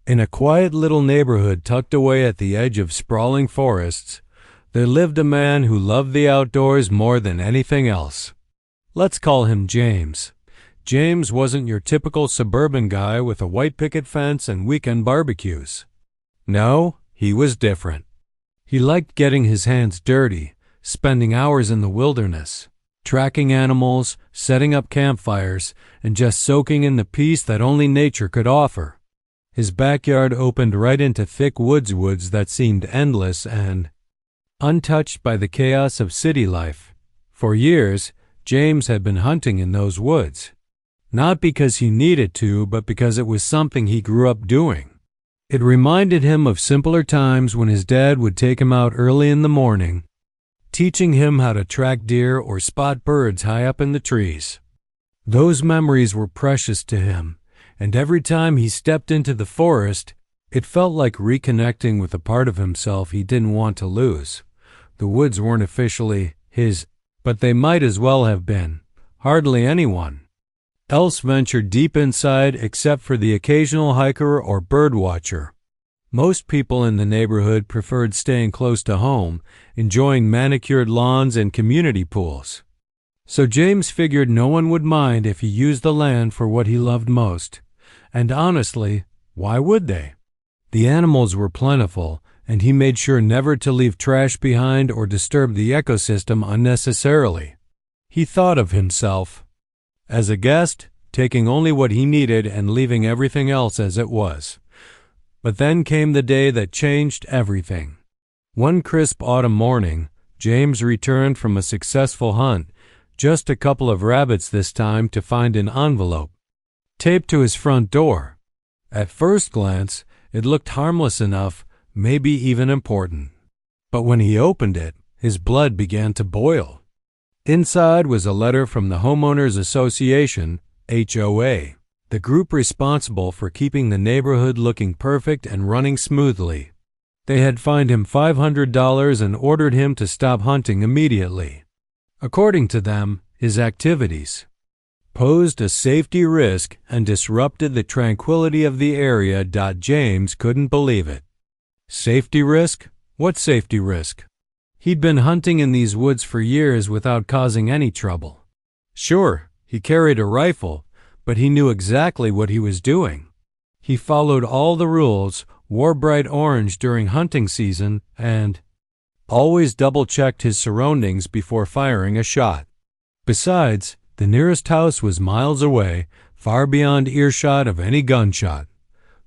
In a quiet little neighborhood tucked away at the edge of sprawling forests, there lived a man who loved the outdoors more than anything else. Let's call him James. James wasn't your typical suburban guy with a white picket fence and weekend barbecues. No, he was different. He liked getting his hands dirty, spending hours in the wilderness, tracking animals, setting up campfires, and just soaking in the peace that only nature could offer. His backyard opened right into thick woods that seemed endless and untouched by the chaos of city life. For years, James had been hunting in those woods. Not because he needed to, but because it was something he grew up doing. It reminded him of simpler times when his dad would take him out early in the morning, teaching him how to track deer or spot birds high up in the trees. Those memories were precious to him, and every time he stepped into the forest, it felt like reconnecting with a part of himself he didn't want to lose. The woods weren't officially his, but they might as well have been. Hardly anyone else ventured deep inside except for the occasional hiker or bird watcher. Most people in the neighborhood preferred staying close to home, enjoying manicured lawns and community pools. So James figured no one would mind if he used the land for what he loved most. And honestly, why would they? The animals were plentiful, and he made sure never to leave trash behind or disturb the ecosystem unnecessarily. He thought of himself as a guest, taking only what he needed and leaving everything else as it was. But then came the day that changed everything. One crisp autumn morning, James returned from a successful hunt, just a couple of rabbits this time, to find an envelope taped to his front door. At first glance, it looked harmless enough, maybe even important. But when he opened it, his blood began to boil. Inside was a letter from the Homeowners Association, HOA, the group responsible for keeping the neighborhood looking perfect and running smoothly. They had fined him $500 and ordered him to stop hunting immediately. According to them, his activities posed a safety risk and disrupted the tranquility of the area. James couldn't believe it. Safety risk? What safety risk? He'd been hunting in these woods for years without causing any trouble. Sure, he carried a rifle, but he knew exactly what he was doing. He followed all the rules, wore bright orange during hunting season, and always double-checked his surroundings before firing a shot. Besides, the nearest house was miles away, far beyond earshot of any gunshot.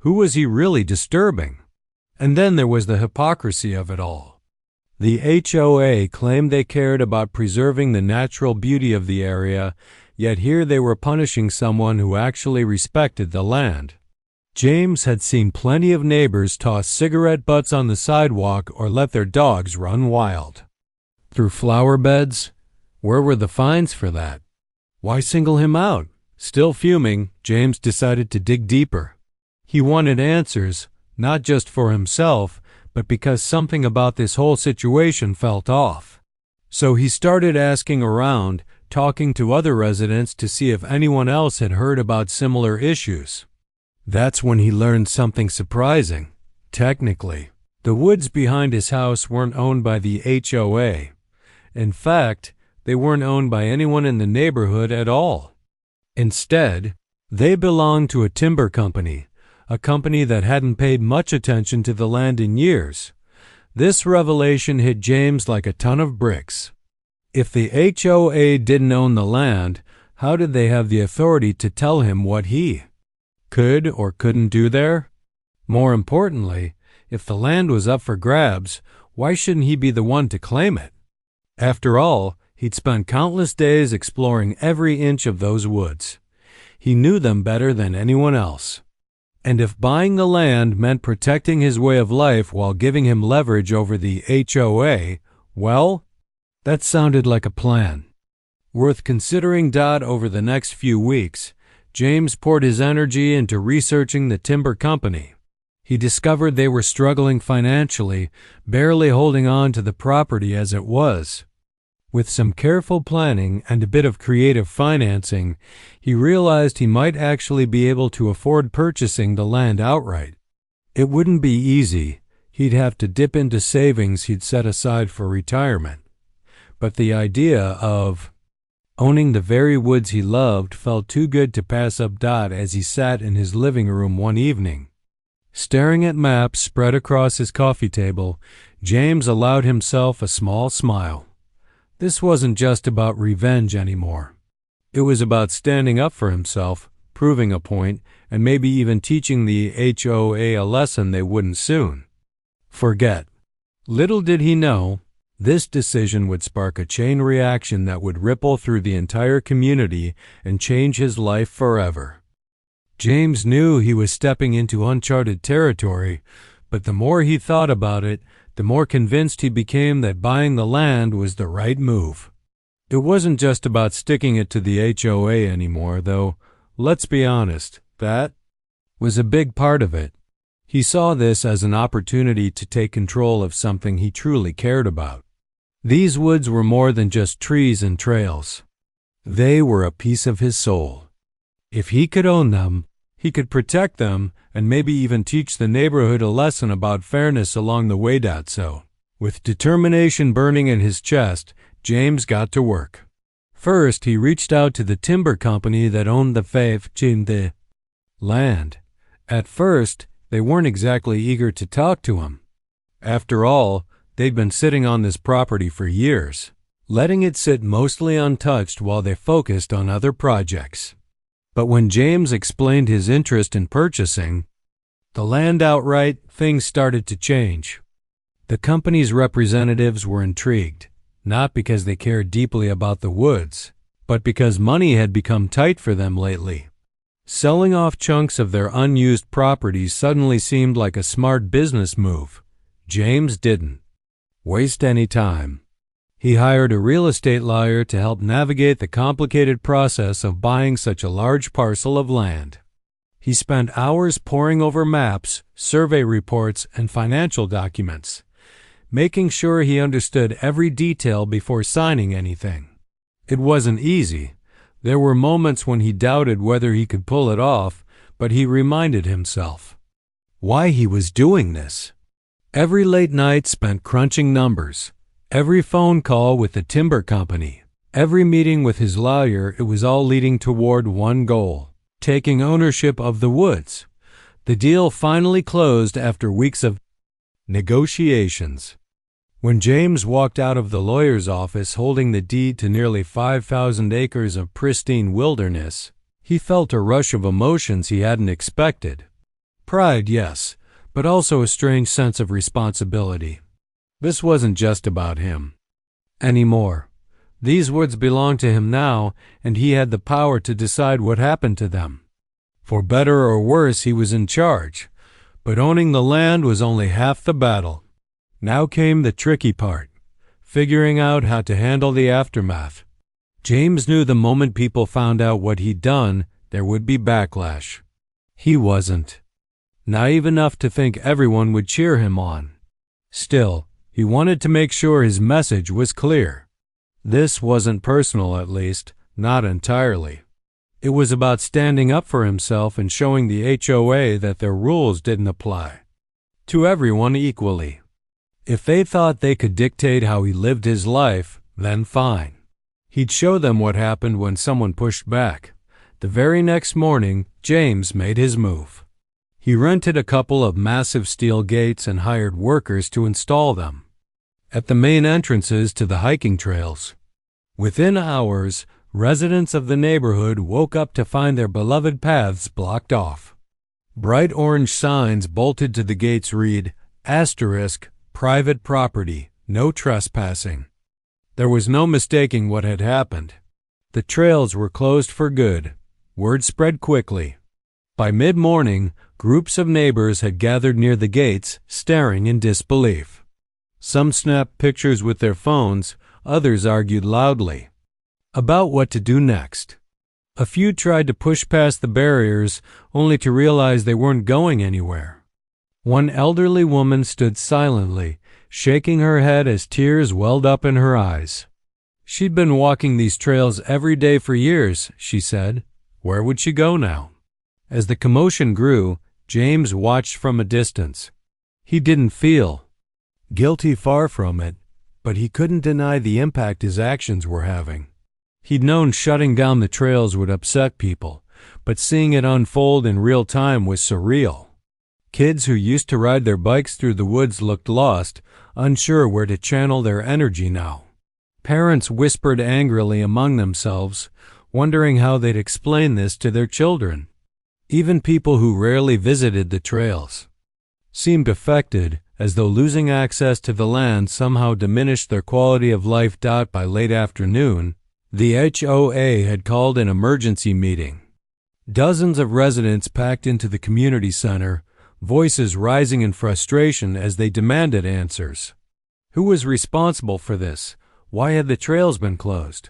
Who was he really disturbing? And then there was the hypocrisy of it all. The HOA claimed they cared about preserving the natural beauty of the area, yet here they were punishing someone who actually respected the land. James had seen plenty of neighbors toss cigarette butts on the sidewalk or let their dogs run wild through flower beds. Where were the fines for that? Why single him out? Still fuming, James decided to dig deeper. He wanted answers, not just for himself, but because something about this whole situation felt off. So he started asking around, talking to other residents to see if anyone else had heard about similar issues. That's when he learned something surprising. Technically, the woods behind his house weren't owned by the HOA. In fact, they weren't owned by anyone in the neighborhood at all. Instead, they belonged to a timber company, a company that hadn't paid much attention to the land in years. This revelation hit James like a ton of bricks. If the HOA didn't own the land, how did they have the authority to tell him what he could or couldn't do there? More importantly, if the land was up for grabs, why shouldn't he be the one to claim it? After all, he'd spent countless days exploring every inch of those woods. He knew them better than anyone else. And if buying the land meant protecting his way of life while giving him leverage over the HOA, well, that sounded like a plan worth considering. Over the next few weeks, James poured his energy into researching the timber company. He discovered they were struggling financially, barely holding on to the property as it was. With some careful planning and a bit of creative financing, he realized he might actually be able to afford purchasing the land outright. It wouldn't be easy. He'd have to dip into savings he'd set aside for retirement. But the idea of owning the very woods he loved felt too good to pass up. As he sat in his living room one evening, staring at maps spread across his coffee table, James allowed himself a small smile. This wasn't just about revenge anymore. It was about standing up for himself, proving a point, and maybe even teaching the HOA a lesson they wouldn't soon forget. Little did he know, this decision would spark a chain reaction that would ripple through the entire community and change his life forever. James knew he was stepping into uncharted territory, but the more he thought about it, the more convinced he became that buying the land was the right move. It wasn't just about sticking it to the HOA anymore, though, let's be honest, that was a big part of it. He saw this as an opportunity to take control of something he truly cared about. These woods were more than just trees and trails. They were a piece of his soul. If he could own them, he could protect them and maybe even teach the neighborhood a lesson about fairness along the way. So, with determination burning in his chest, James got to work. First, he reached out to the timber company that owned the land. At first, they weren't exactly eager to talk to him. After all, they'd been sitting on this property for years, letting it sit mostly untouched while they focused on other projects. But when James explained his interest in purchasing the land outright, things started to change. The company's representatives were intrigued, not because they cared deeply about the woods, but because money had become tight for them lately. Selling off chunks of their unused properties suddenly seemed like a smart business move. James didn't waste any time. He hired a real estate lawyer to help navigate the complicated process of buying such a large parcel of land. He spent hours poring over maps, survey reports, and financial documents, making sure he understood every detail before signing anything. It wasn't easy. There were moments when he doubted whether he could pull it off, but he reminded himself why he was doing this. Every late night spent crunching numbers, every phone call with the timber company, every meeting with his lawyer, it was all leading toward one goal: taking ownership of the woods. The deal finally closed after weeks of negotiations. When James walked out of the lawyer's office holding the deed to nearly 5,000 acres of pristine wilderness, he felt a rush of emotions he hadn't expected. Pride, yes, but also a strange sense of responsibility. This wasn't just about him anymore. These woods belonged to him now, and he had the power to decide what happened to them. For better or worse, he was in charge, but owning the land was only half the battle. Now came the tricky part, figuring out how to handle the aftermath. James knew the moment people found out what he'd done, there would be backlash. He wasn't naive enough to think everyone would cheer him on. Still, he wanted to make sure his message was clear. This wasn't personal, at least, not entirely. It was about standing up for himself and showing the HOA that their rules didn't apply to everyone equally. If they thought they could dictate how he lived his life, then fine. He'd show them what happened when someone pushed back. The very next morning, James made his move. He rented a couple of massive steel gates and hired workers to install them at the main entrances to the hiking trails. Within hours, residents of the neighborhood woke up to find their beloved paths blocked off. Bright orange signs bolted to the gates read, *, private property, no trespassing. There was no mistaking what had happened. The trails were closed for good. Word spread quickly. By mid-morning, groups of neighbors had gathered near the gates, staring in disbelief. Some snapped pictures with their phones, others argued loudly about what to do next. A few tried to push past the barriers, only to realize they weren't going anywhere. One elderly woman stood silently, shaking her head as tears welled up in her eyes. She'd been walking these trails every day for years, she said. Where would she go now? As the commotion grew, James watched from a distance. He didn't feel guilty, far from it, but he couldn't deny the impact his actions were having. He'd known shutting down the trails would upset people, but seeing it unfold in real time was surreal. Kids who used to ride their bikes through the woods looked lost, unsure where to channel their energy now. Parents whispered angrily among themselves, wondering how they'd explain this to their children. Even people who rarely visited the trails seemed affected, as though losing access to the land somehow diminished their quality of life. By late afternoon, the HOA had called an emergency meeting. Dozens of residents packed into the community center, voices rising in frustration as they demanded answers. Who was responsible for this? Why had the trails been closed?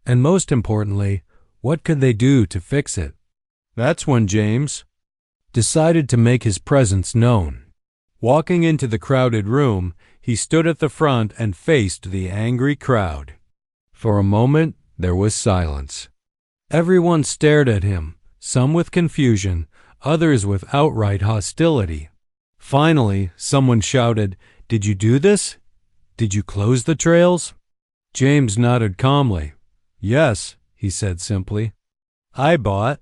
And most importantly, what could they do to fix it? That's when James decided to make his presence known. Walking into the crowded room, he stood at the front and faced the angry crowd. For a moment, there was silence. Everyone stared at him, some with confusion, others with outright hostility. Finally, someone shouted, "Did you do this? Did you close the trails?" James nodded calmly. "Yes," he said simply. "I bought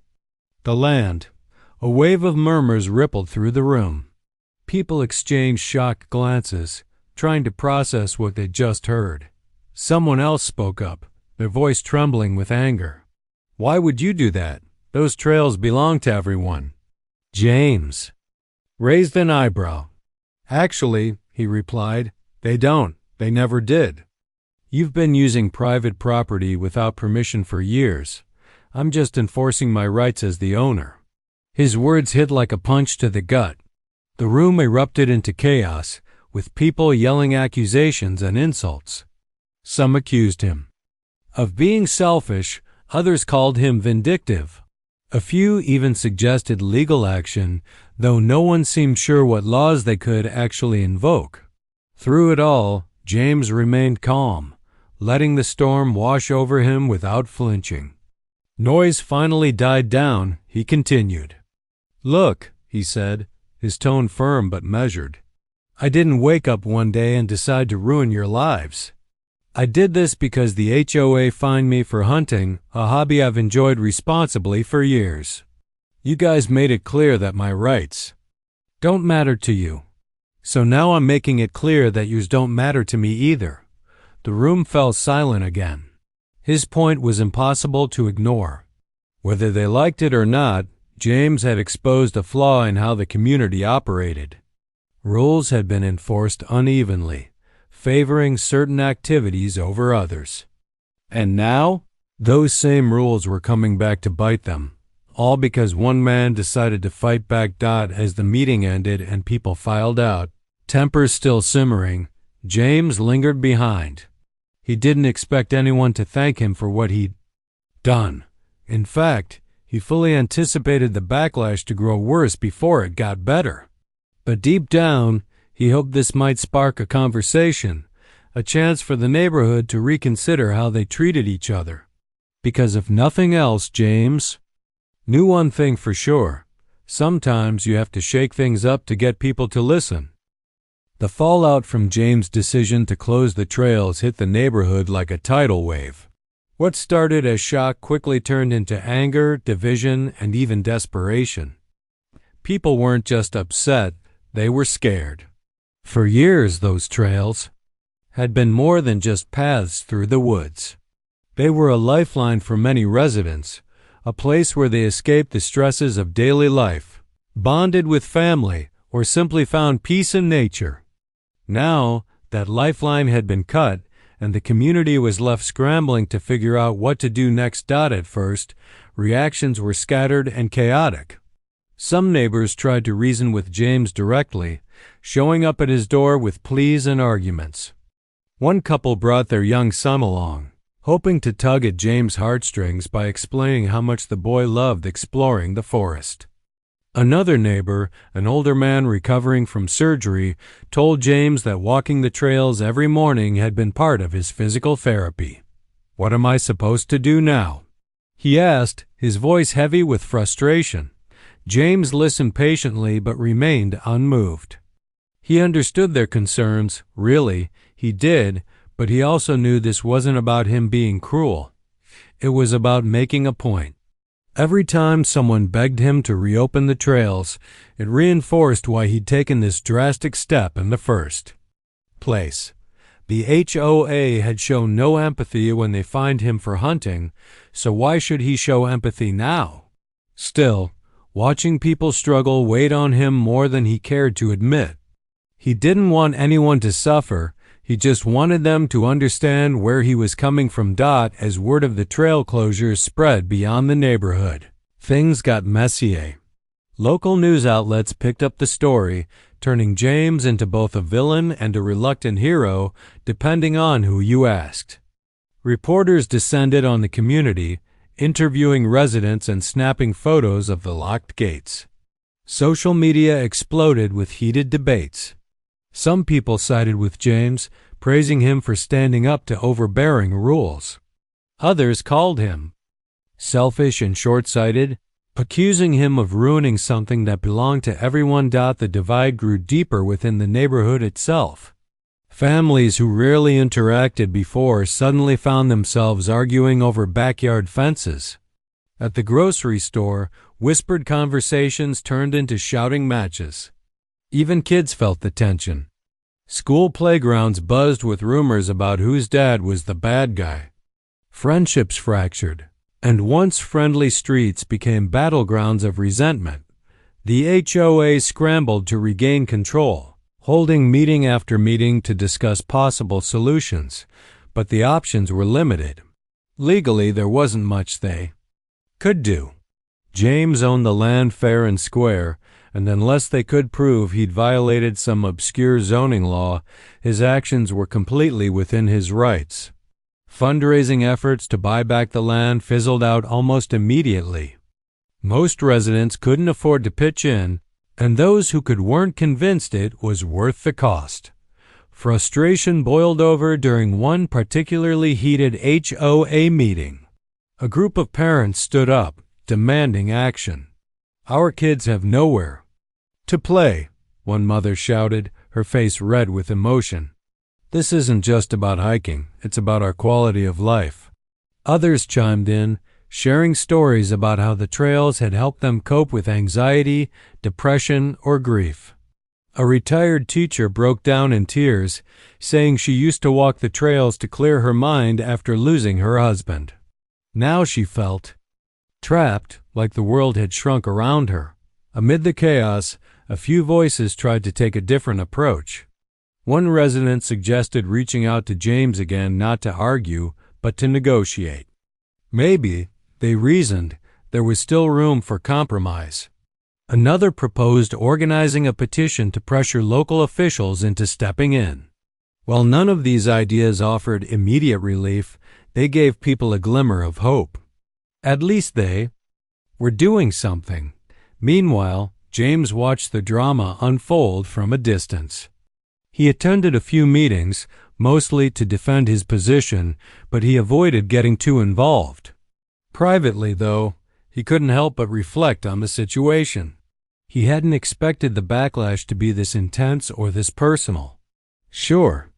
the land." A wave of murmurs rippled through the room. People exchanged shocked glances, trying to process what they'd just heard. Someone else spoke up, their voice trembling with anger. "Why would you do that? Those trails belong to everyone." James raised an eyebrow. "Actually," he replied, "they don't. They never did. You've been using private property without permission for years. I'm just enforcing my rights as the owner." His words hit like a punch to the gut. The room erupted into chaos, with people yelling accusations and insults. Some accused him of being selfish, others called him vindictive. A few even suggested legal action, though no one seemed sure what laws they could actually invoke. Through it all, James remained calm, letting the storm wash over him without flinching. Noise finally died down. He continued. "Look," he said, his tone firm but measured. "I didn't wake up one day and decide to ruin your lives. I did this because the HOA fined me for hunting, a hobby I've enjoyed responsibly for years. You guys made it clear that my rights don't matter to you. So now I'm making it clear that yours don't matter to me either." The room fell silent again. His point was impossible to ignore. Whether they liked it or not, James had exposed a flaw in how the community operated. Rules had been enforced unevenly, favoring certain activities over others. And now, those same rules were coming back to bite them, all because one man decided to fight back. As the meeting ended and people filed out, tempers still simmering, James lingered behind. He didn't expect anyone to thank him for what he'd done. In fact, he fully anticipated the backlash to grow worse before it got better. But deep down, he hoped this might spark a conversation, a chance for the neighborhood to reconsider how they treated each other. Because if nothing else, James knew one thing for sure: sometimes you have to shake things up to get people to listen. The fallout from James' decision to close the trails hit the neighborhood like a tidal wave. What started as shock quickly turned into anger, division, and even desperation. People weren't just upset, they were scared. For years, those trails had been more than just paths through the woods. They were a lifeline for many residents, a place where they escaped the stresses of daily life, bonded with family, or simply found peace in nature. Now, that lifeline had been cut, and the community was left scrambling to figure out what to do next. At first, reactions were scattered and chaotic. Some neighbors tried to reason with James directly, showing up at his door with pleas and arguments. One couple brought their young son along, hoping to tug at James' heartstrings by explaining how much the boy loved exploring the forest. Another neighbor, an older man recovering from surgery, told James that walking the trails every morning had been part of his physical therapy. "What am I supposed to do now?" he asked, his voice heavy with frustration. James listened patiently but remained unmoved. He understood their concerns, really, he did, but he also knew this wasn't about him being cruel. It was about making a point. Every time someone begged him to reopen the trails, it reinforced why he'd taken this drastic step in the first place. The HOA had shown no empathy when they fined him for hunting, so why should he show empathy now? Still, watching people struggle weighed on him more than he cared to admit. He didn't want anyone to suffer, he just wanted them to understand where he was coming from. As word of the trail closures spread beyond the neighborhood, things got messy. Local news outlets picked up the story, turning James into both a villain and a reluctant hero, depending on who you asked. Reporters descended on the community, interviewing residents and snapping photos of the locked gates. Social media exploded with heated debates. Some people sided with James, praising him for standing up to overbearing rules. Others called him selfish and short-sighted, accusing him of ruining something that belonged to everyone. The divide grew deeper within the neighborhood itself. Families who rarely interacted before suddenly found themselves arguing over backyard fences. At the grocery store, whispered conversations turned into shouting matches. Even kids felt the tension. School playgrounds buzzed with rumors about whose dad was the bad guy. Friendships fractured, and once friendly streets became battlegrounds of resentment. The HOA scrambled to regain control, holding meeting after meeting to discuss possible solutions, but the options were limited. Legally, there wasn't much they could do. James owned the land fair and square, and unless they could prove he'd violated some obscure zoning law, his actions were completely within his rights. Fundraising efforts to buy back the land fizzled out almost immediately. Most residents couldn't afford to pitch in, and those who could weren't convinced it was worth the cost. Frustration boiled over during one particularly heated HOA meeting. A group of parents stood up, demanding action. "Our kids have nowhere to play," one mother shouted, her face red with emotion. "This isn't just about hiking, it's about our quality of life." Others chimed in, sharing stories about how the trails had helped them cope with anxiety, depression, or grief. A retired teacher broke down in tears, saying she used to walk the trails to clear her mind after losing her husband. Now she felt trapped, like the world had shrunk around her. Amid the chaos, a few voices tried to take a different approach. One resident suggested reaching out to James again, not to argue, but to negotiate. Maybe, they reasoned, there was still room for compromise. Another proposed organizing a petition to pressure local officials into stepping in. While none of these ideas offered immediate relief, they gave people a glimmer of hope. At least they were doing something. Meanwhile, James watched the drama unfold from a distance. He attended a few meetings, mostly to defend his position, but he avoided getting too involved. Privately, though, he couldn't help but reflect on the situation. He hadn't expected the backlash to be this intense or this personal. Sure,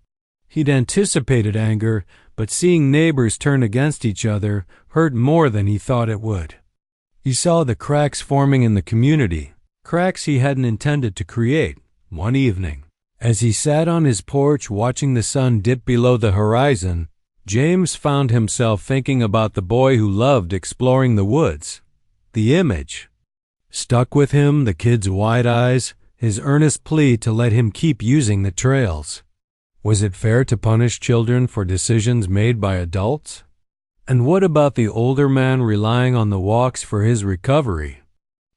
he'd anticipated anger, but seeing neighbors turn against each other hurt more than he thought it would. He saw the cracks forming in the community, cracks he hadn't intended to create. One evening, as he sat on his porch watching the sun dip below the horizon, James found himself thinking about the boy who loved exploring the woods. The image stuck with him, the kid's wide eyes, his earnest plea to let him keep using the trails. Was it fair to punish children for decisions made by adults? And what about the older man relying on the walks for his recovery?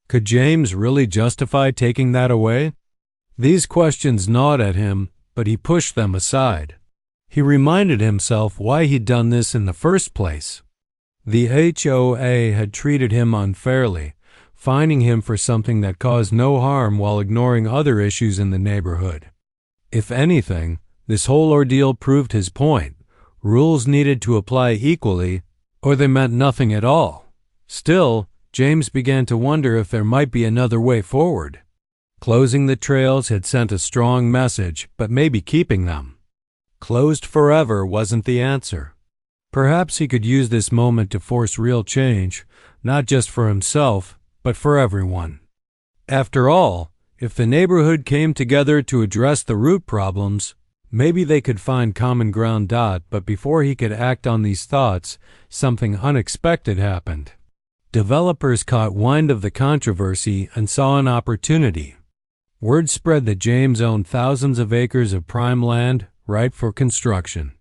Could James really justify taking that away? These questions gnawed at him, but he pushed them aside. He reminded himself why he'd done this in the first place. The HOA had treated him unfairly, fining him for something that caused no harm while ignoring other issues in the neighborhood. If anything, this whole ordeal proved his point. Rules needed to apply equally, or they meant nothing at all. Still, James began to wonder if there might be another way forward. Closing the trails had sent a strong message, but maybe keeping them closed forever wasn't the answer. Perhaps he could use this moment to force real change, not just for himself, but for everyone. After all, if the neighborhood came together to address the root problems, maybe they could find common ground. But before he could act on these thoughts, something unexpected happened. Developers caught wind of the controversy and saw an opportunity. Word spread that James owned thousands of acres of prime land ripe for construction.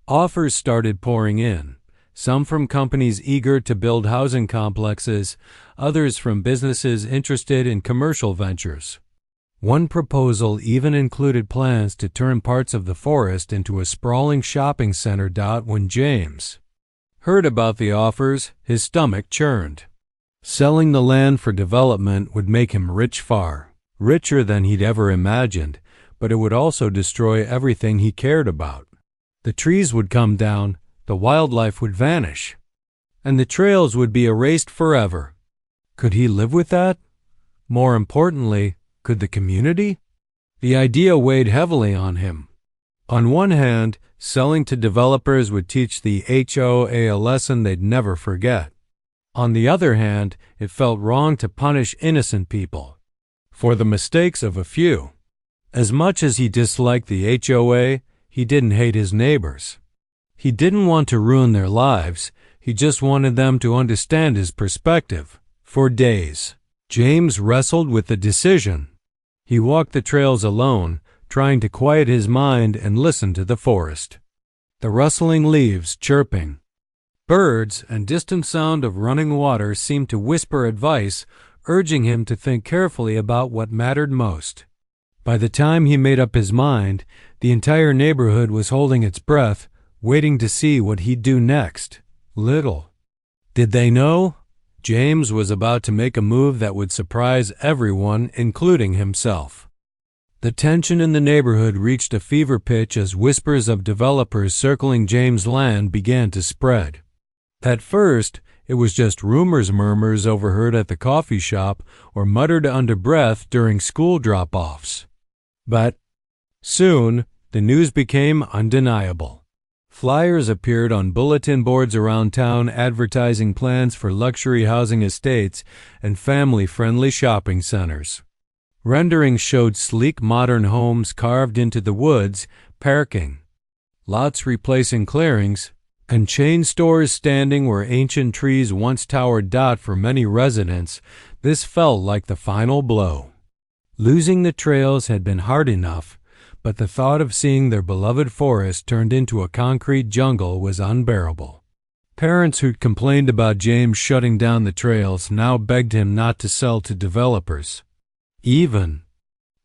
Offers started pouring in, some from companies eager to build housing complexes, others from businesses interested in commercial ventures. One proposal even included plans to turn parts of the forest into a sprawling shopping center. When James heard about the offers, his stomach churned. Selling the land for development would make him rich, far richer than he'd ever imagined, but it would also destroy everything he cared about. The trees would come down, the wildlife would vanish, and the trails would be erased forever. Could he live with that? More importantly, could the community? The idea weighed heavily on him. On one hand, selling to developers would teach the HOA a lesson they'd never forget. On the other hand, it felt wrong to punish innocent people for the mistakes of a few. As much as he disliked the HOA, he didn't hate his neighbors. He didn't want to ruin their lives, he just wanted them to understand his perspective. For days, James wrestled with the decision. He walked the trails alone, trying to quiet his mind and listen to the forest. The rustling leaves chirping, birds, and distant sound of running water seemed to whisper advice, urging him to think carefully about what mattered most. By the time he made up his mind, the entire neighborhood was holding its breath, waiting to see what he'd do next. Little did they know, James was about to make a move that would surprise everyone, including himself. The tension in the neighborhood reached a fever pitch as whispers of developers circling James' land began to spread. At first, it was just murmurs overheard at the coffee shop or muttered under breath during school drop-offs. But soon, the news became undeniable. Flyers appeared on bulletin boards around town advertising plans for luxury housing estates and family-friendly shopping centers. Renderings showed sleek modern homes carved into the woods, parking lots replacing clearings, and chain stores standing where ancient trees once towered. For many residents, this felt like the final blow. Losing the trails had been hard enough, but the thought of seeing their beloved forest turned into a concrete jungle was unbearable. Parents who'd complained about James shutting down the trails now begged him not to sell to developers. Even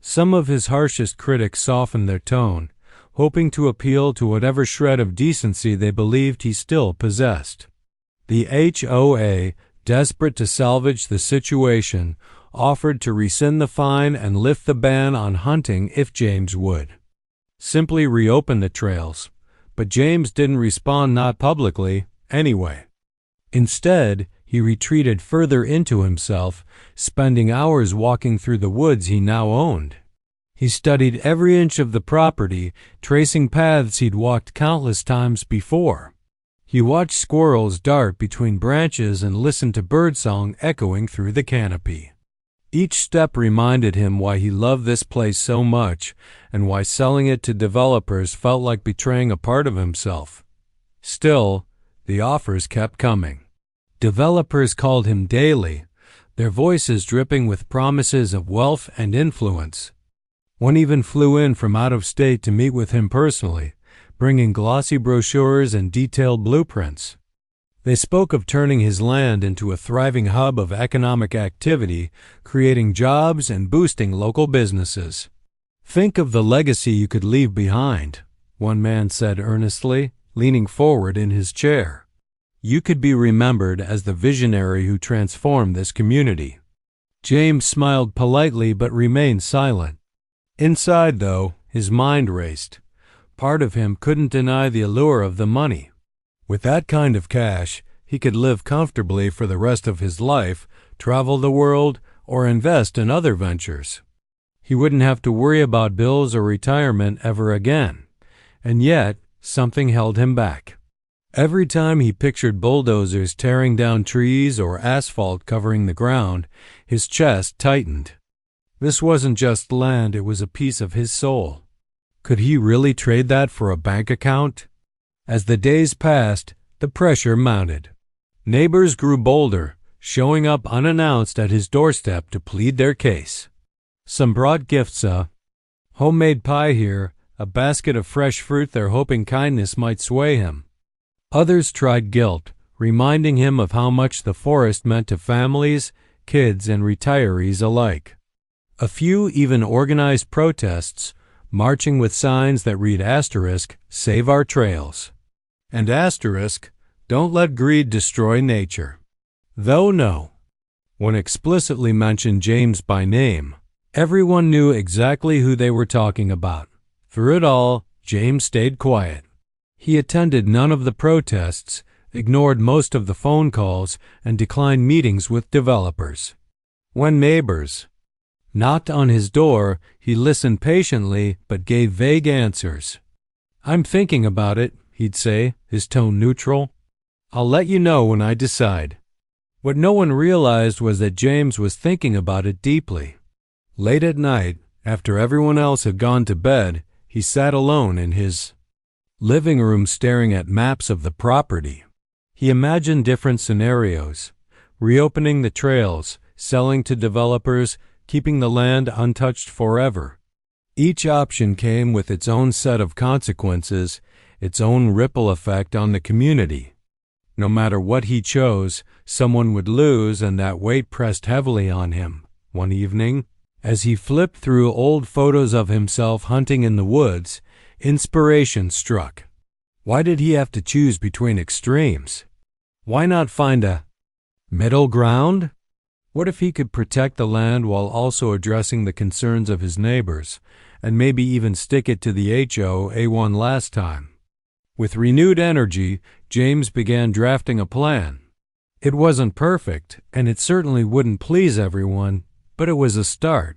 some of his harshest critics softened their tone, hoping to appeal to whatever shred of decency they believed he still possessed. The HOA, desperate to salvage the situation, offered to rescind the fine and lift the ban on hunting if James would simply reopen the trails. But James didn't respond, not publicly, anyway. Instead, he retreated further into himself, spending hours walking through the woods he now owned. He studied every inch of the property, tracing paths he'd walked countless times before. He watched squirrels dart between branches and listened to birdsong echoing through the canopy. Each step reminded him why he loved this place so much and why selling it to developers felt like betraying a part of himself. Still, the offers kept coming. Developers called him daily, their voices dripping with promises of wealth and influence. One even flew in from out of state to meet with him personally, bringing glossy brochures and detailed blueprints. They spoke of turning his land into a thriving hub of economic activity, creating jobs and boosting local businesses. "Think of the legacy you could leave behind," one man said earnestly, leaning forward in his chair. "You could be remembered as the visionary who transformed this community." James smiled politely but remained silent. Inside, though, his mind raced. Part of him couldn't deny the allure of the money. With that kind of cash, he could live comfortably for the rest of his life, travel the world, or invest in other ventures. He wouldn't have to worry about bills or retirement ever again. And yet, something held him back. Every time he pictured bulldozers tearing down trees or asphalt covering the ground, his chest tightened. This wasn't just land, it was a piece of his soul. Could he really trade that for a bank account? As the days passed, the pressure mounted. Neighbors grew bolder, showing up unannounced at his doorstep to plead their case. Some brought gifts, homemade pie here, a basket of fresh fruit, they're hoping kindness might sway him. Others tried guilt, reminding him of how much the forest meant to families, kids, and retirees alike. A few even organized protests, marching with signs that read asterisk, "Save our trails," and asterisk, "Don't let greed destroy nature." Though no one explicitly mentioned James by name, everyone knew exactly who they were talking about. Through it all, James stayed quiet. He attended none of the protests, ignored most of the phone calls, and declined meetings with developers. When neighbors knocked on his door, he listened patiently but gave vague answers. "I'm thinking about it," he'd say, his tone neutral. "I'll let you know when I decide." What no one realized was that James was thinking about it deeply. Late at night, after everyone else had gone to bed, he sat alone in his living room staring at maps of the property. He imagined different scenarios: reopening the trails, selling to developers, keeping the land untouched forever. Each option came with its own set of consequences, its own ripple effect on the community. No matter what he chose, someone would lose, and that weight pressed heavily on him. One evening, as he flipped through old photos of himself hunting in the woods, inspiration struck. Why did he have to choose between extremes? Why not find a middle ground? What if he could protect the land while also addressing the concerns of his neighbors, and maybe even stick it to the HOA one last time? With renewed energy, James began drafting a plan. It wasn't perfect, and it certainly wouldn't please everyone, but it was a start.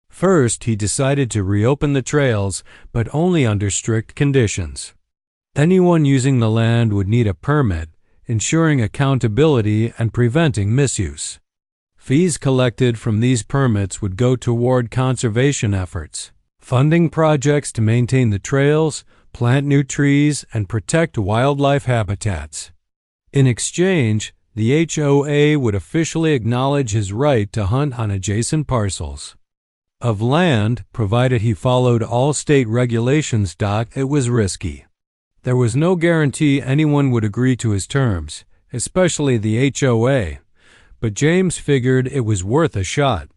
First, he decided to reopen the trails, but only under strict conditions. Anyone using the land would need a permit, ensuring accountability and preventing misuse. Fees collected from these permits would go toward conservation efforts, funding projects to maintain the trails, plant new trees, and protect wildlife habitats. In exchange, the HOA would officially acknowledge his right to hunt on adjacent parcels of land, provided he followed all state regulations. It was risky. There was no guarantee anyone would agree to his terms, especially the HOA, but James figured it was worth a shot.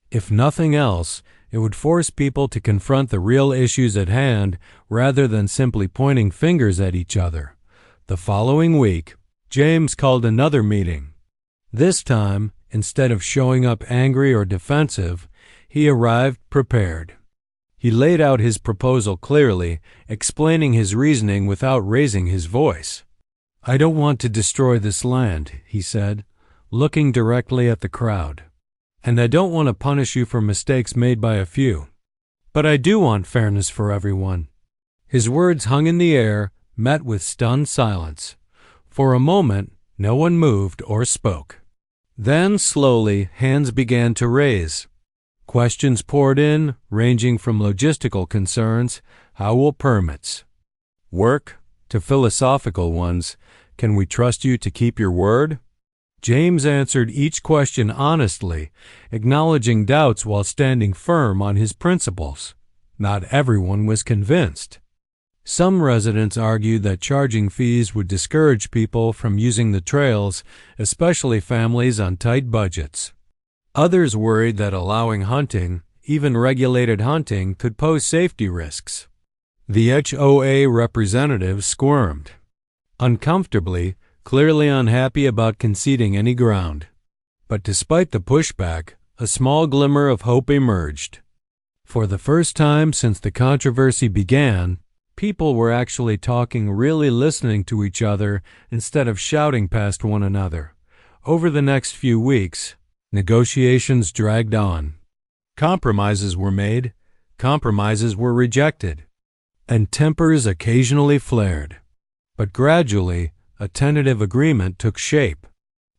If nothing else, it would force people to confront the real issues at hand rather than simply pointing fingers at each other. The following week, James called another meeting. This time, instead of showing up angry or defensive, he arrived prepared. He laid out his proposal clearly, explaining his reasoning without raising his voice. "I don't want to destroy this land," he said, looking directly at the crowd. "And I don't want to punish you for mistakes made by a few. But I do want fairness for everyone." His words hung in the air, met with stunned silence. For a moment, no one moved or spoke. Then, slowly, hands began to raise. Questions poured in, ranging from logistical concerns, "How will permits work?" to philosophical ones, "Can we trust you to keep your word?" James answered each question honestly, acknowledging doubts while standing firm on his principles. Not everyone was convinced. Some residents argued that charging fees would discourage people from using the trails, especially families on tight budgets. Others worried that allowing hunting, even regulated hunting, could pose safety risks. The HOA representatives squirmed uncomfortably, clearly unhappy about conceding any ground. But despite the pushback, a small glimmer of hope emerged. For the first time since the controversy began, People were actually talking, really listening to each other instead of shouting past one another. Over the next few weeks, negotiations dragged on. Compromises were made, compromises were rejected, and tempers occasionally flared. But gradually, a tentative agreement took shape.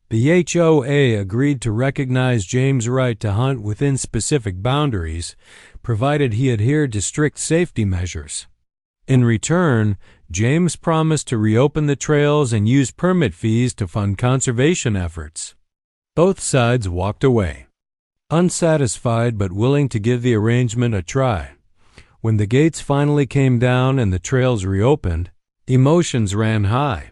The HOA agreed to recognize James' right to hunt within specific boundaries, provided he adhered to strict safety measures. In return, James promised to reopen the trails and use permit fees to fund conservation efforts. Both sides walked away, unsatisfied but willing to give the arrangement a try. When the gates finally came down and the trails reopened, emotions ran high.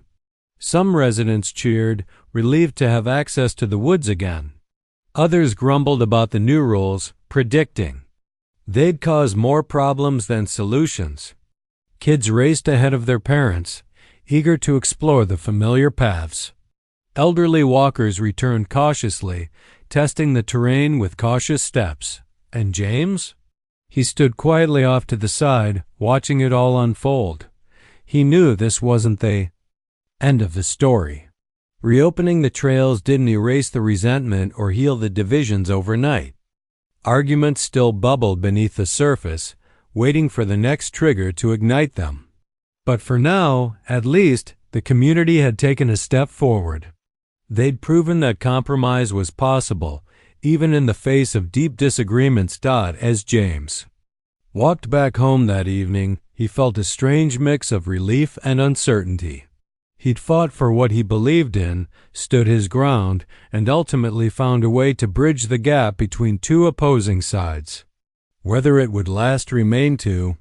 Some residents cheered, relieved to have access to the woods again. Others grumbled about the new rules, predicting they'd cause more problems than solutions. Kids raced ahead of their parents, eager to explore the familiar paths. Elderly walkers returned cautiously, testing the terrain with cautious steps. And James? He stood quietly off to the side, watching it all unfold. He knew this wasn't the end of the story. Reopening the trails didn't erase the resentment or heal the divisions overnight. Arguments still bubbled beneath the surface, waiting for the next trigger to ignite them. But for now, at least, the community had taken a step forward. They'd proven that compromise was possible, even in the face of deep disagreements. As James walked back home that evening, he felt a strange mix of relief and uncertainty. He'd fought for what he believed in, stood his ground, and ultimately found a way to bridge the gap between two opposing sides. Whether it would last remained to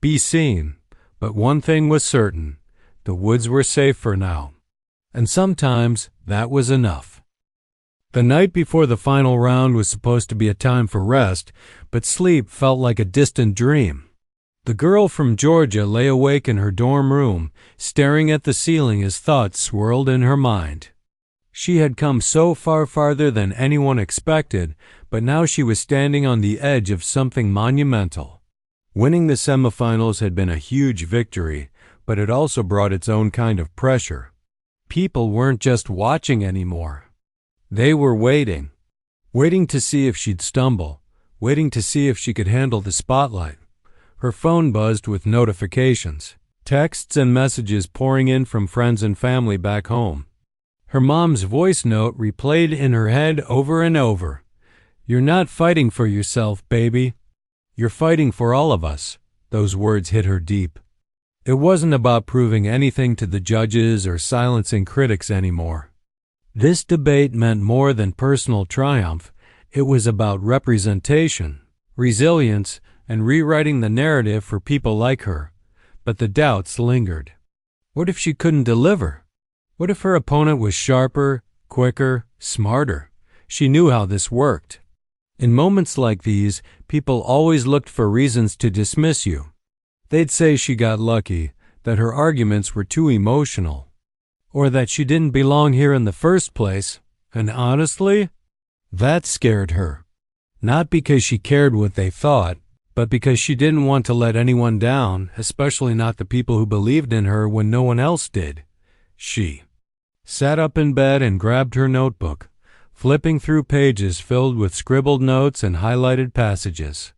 be seen, but one thing was certain: the woods were safe for now. And sometimes that was enough. The night before the final round was supposed to be a time for rest, but sleep felt like a distant dream. The girl from Georgia lay awake in her dorm room, staring at the ceiling as thoughts swirled in her mind. She had come so far farther than anyone expected, but now she was standing on the edge of something monumental. Winning the semifinals had been a huge victory, but it also brought its own kind of pressure. People weren't just watching anymore. They were waiting. Waiting to see if she'd stumble, waiting to see if she could handle the spotlight. Her phone buzzed with notifications, texts and messages pouring in from friends and family back home. Her mom's voice note replayed in her head over and over. "You're not fighting for yourself, baby. You're fighting for all of us." Those words hit her deep. It wasn't about proving anything to the judges or silencing critics anymore. This debate meant more than personal triumph. It was about representation, resilience, and rewriting the narrative for people like her. But the doubts lingered. What if she couldn't deliver? What if her opponent was sharper, quicker, smarter? She knew how this worked. In moments like these, people always looked for reasons to dismiss you. They'd say she got lucky, that her arguments were too emotional, or that she didn't belong here in the first place. And honestly, that scared her. Not because she cared what they thought, but because she didn't want to let anyone down, especially not the people who believed in her when no one else did. She sat up in bed and grabbed her notebook, flipping through pages filled with scribbled notes and highlighted passages.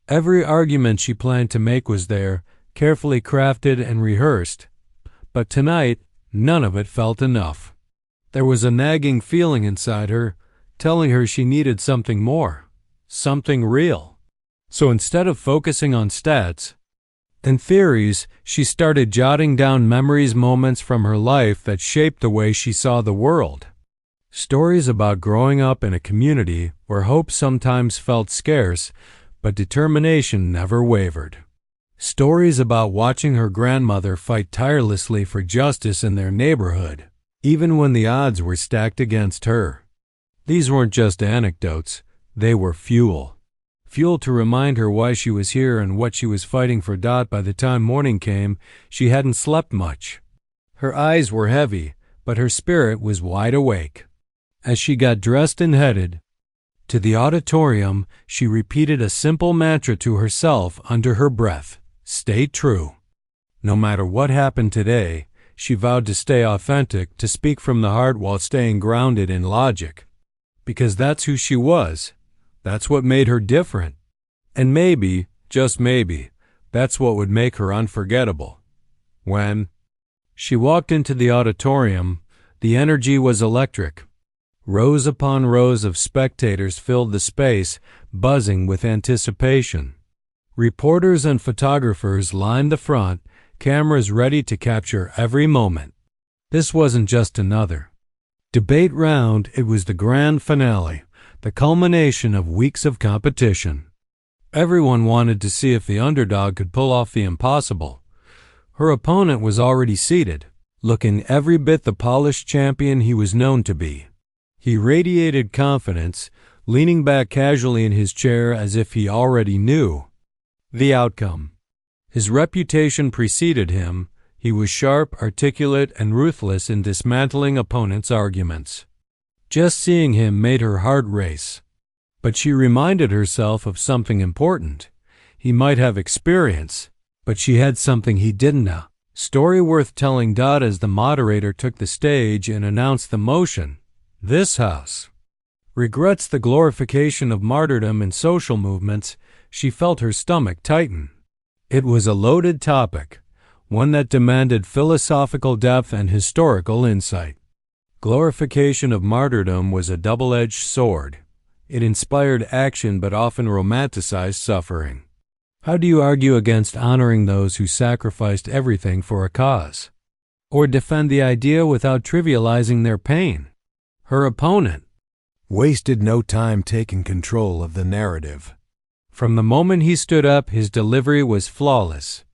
Every argument she planned to make was there, carefully crafted and rehearsed. But tonight, none of it felt enough. There was a nagging feeling inside her, telling her she needed something more, something real. So instead of focusing on stats and theories, she started jotting down memories, moments from her life that shaped the way she saw the world. Stories about growing up in a community where hope sometimes felt scarce, but determination never wavered. Stories about watching her grandmother fight tirelessly for justice in their neighborhood, even when the odds were stacked against her. These weren't just anecdotes, they were fuel. Fuel to remind her why she was here and what she was fighting for. By the time morning came, she hadn't slept much. Her eyes were heavy, but her spirit was wide awake. As she got dressed and headed to the auditorium, she repeated a simple mantra to herself under her breath: "Stay true." No matter what happened today, she vowed to stay authentic, to speak from the heart while staying grounded in logic. Because that's who she was. That's what made her different. And maybe, just maybe, that's what would make her unforgettable. When she walked into the auditorium, the energy was electric. Rows upon rows of spectators filled the space, buzzing with anticipation. Reporters and photographers lined the front, cameras ready to capture every moment. This wasn't just another debate round, it was the grand finale, the culmination of weeks of competition. Everyone wanted to see if the underdog could pull off the impossible. Her opponent was already seated, looking every bit the polished champion he was known to be. He radiated confidence, leaning back casually in his chair as if he already knew the outcome. His reputation preceded him. He was sharp, articulate, and ruthless in dismantling opponents' arguments. Just seeing him made her heart race. But she reminded herself of something important. He might have experience, but she had something he didn't know. Story worth telling. As the moderator took the stage and announced the motion, "This House regrets the glorification of martyrdom in social movements," she felt her stomach tighten. It was a loaded topic, one that demanded philosophical depth and historical insight. Glorification of martyrdom was a double-edged sword. It inspired action but often romanticized suffering. How do you argue against honoring those who sacrificed everything for a cause? Or defend the idea without trivializing their pain? Her opponent wasted no time taking control of the narrative. From the moment he stood up, his delivery was flawless.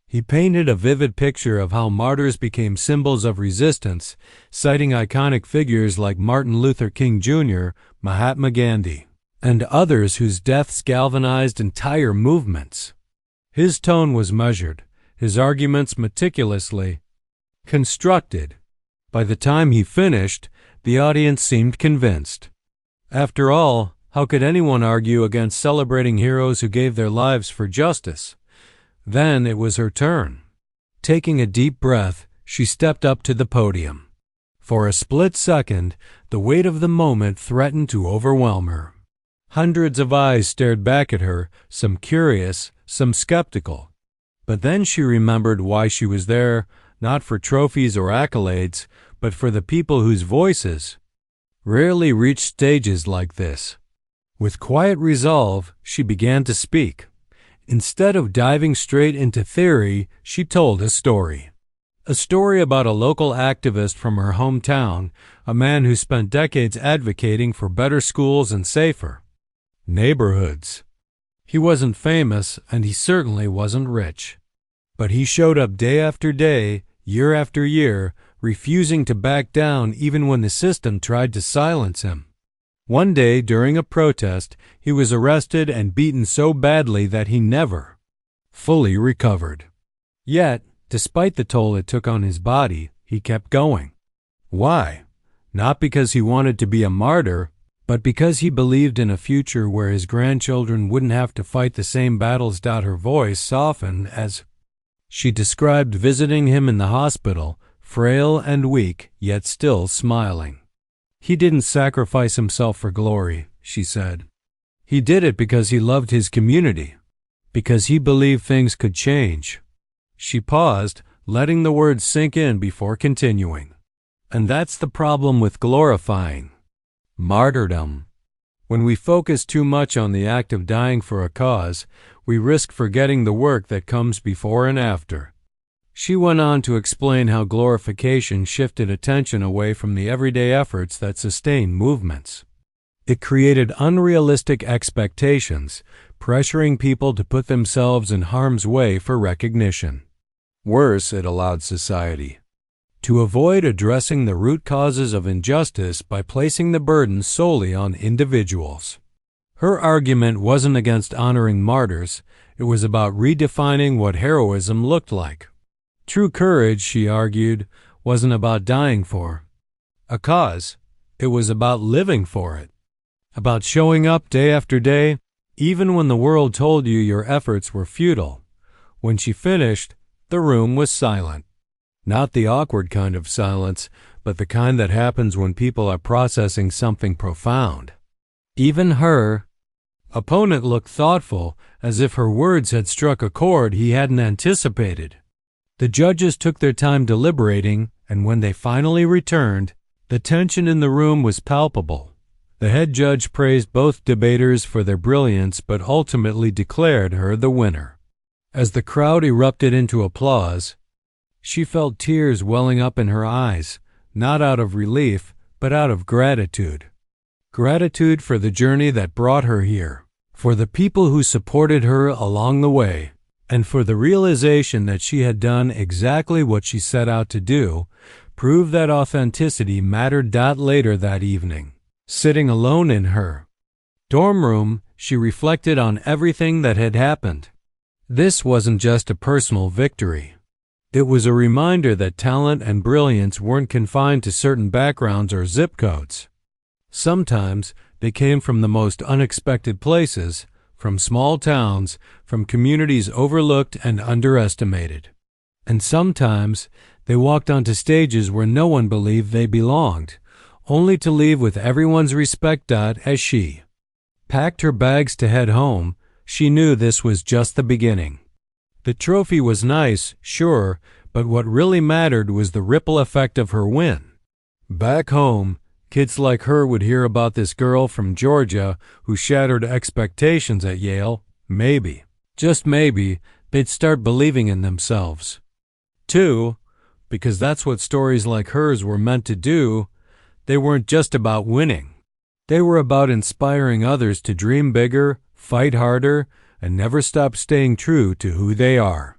He painted a vivid picture of how martyrs became symbols of resistance, citing iconic figures like Martin Luther King Jr., Mahatma Gandhi, and others whose deaths galvanized entire movements. His tone was measured, his arguments meticulously constructed. By the time he finished, the audience seemed convinced. After all, how could anyone argue against celebrating heroes who gave their lives for justice? Then it was her turn. Taking a deep breath, she stepped up to the podium. For a split second, the weight of the moment threatened to overwhelm her. Hundreds of eyes stared back at her, some curious, some skeptical. But then she remembered why she was there, not for trophies or accolades, but for the people whose voices rarely reached stages like this. With quiet resolve, she began to speak. Instead of diving straight into theory, she told a story. A story about a local activist from her hometown, a man who spent decades advocating for better schools and safer neighborhoods. He wasn't famous, and he certainly wasn't rich. But he showed up day after day, year after year, refusing to back down even when the system tried to silence him. One day, during a protest, he was arrested and beaten so badly that he never fully recovered. Yet, despite the toll it took on his body, he kept going. Why? Not because he wanted to be a martyr, but because he believed in a future where his grandchildren wouldn't have to fight the same battles. Her voice softened as she described visiting him in the hospital, frail and weak, yet still smiling. He didn't sacrifice himself for glory, she said. He did it because he loved his community, because he believed things could change. She paused, letting the words sink in before continuing. And that's the problem with glorifying martyrdom. When we focus too much on the act of dying for a cause, we risk forgetting the work that comes before and after. She went on to explain how glorification shifted attention away from the everyday efforts that sustain movements. It created unrealistic expectations, pressuring people to put themselves in harm's way for recognition. Worse, it allowed society to avoid addressing the root causes of injustice by placing the burden solely on individuals. Her argument wasn't against honoring martyrs, it was about redefining what heroism looked like. True courage, she argued, wasn't about dying for a cause. It was about living for it. About showing up day after day, even when the world told you your efforts were futile. When she finished, The room was silent. Not the awkward kind of silence, but the kind that happens when people are processing something profound. Even her opponent looked thoughtful, as if her words had struck a chord he hadn't anticipated. The judges took their time deliberating, and when they finally returned, the tension in the room was palpable. The head judge praised both debaters for their brilliance but ultimately declared her the winner. As the crowd erupted into applause, she felt tears welling up in her eyes, not out of relief, but out of gratitude. Gratitude for the journey that brought her here, for the people who supported her along the way, and for the realization that she had done exactly what she set out to do, proved that authenticity mattered. Later that evening, sitting alone in her dorm room, she reflected on everything that had happened. This wasn't just a personal victory. It was a reminder that talent and brilliance weren't confined to certain backgrounds or zip codes. Sometimes they came from the most unexpected places, from small towns, from communities overlooked and underestimated. And sometimes they walked onto stages where no one believed they belonged, only to leave with everyone's respect. As she packed her bags to head home, she knew this was just the beginning. The trophy was nice, sure, but what really mattered was the ripple effect of her win. Back home, kids like her would hear about this girl from Georgia who shattered expectations at Yale. Maybe, just maybe, they'd start believing in themselves. Too, because that's what stories like hers were meant to do. They weren't just about winning. They were about inspiring others to dream bigger, fight harder, and never stop staying true to who they are.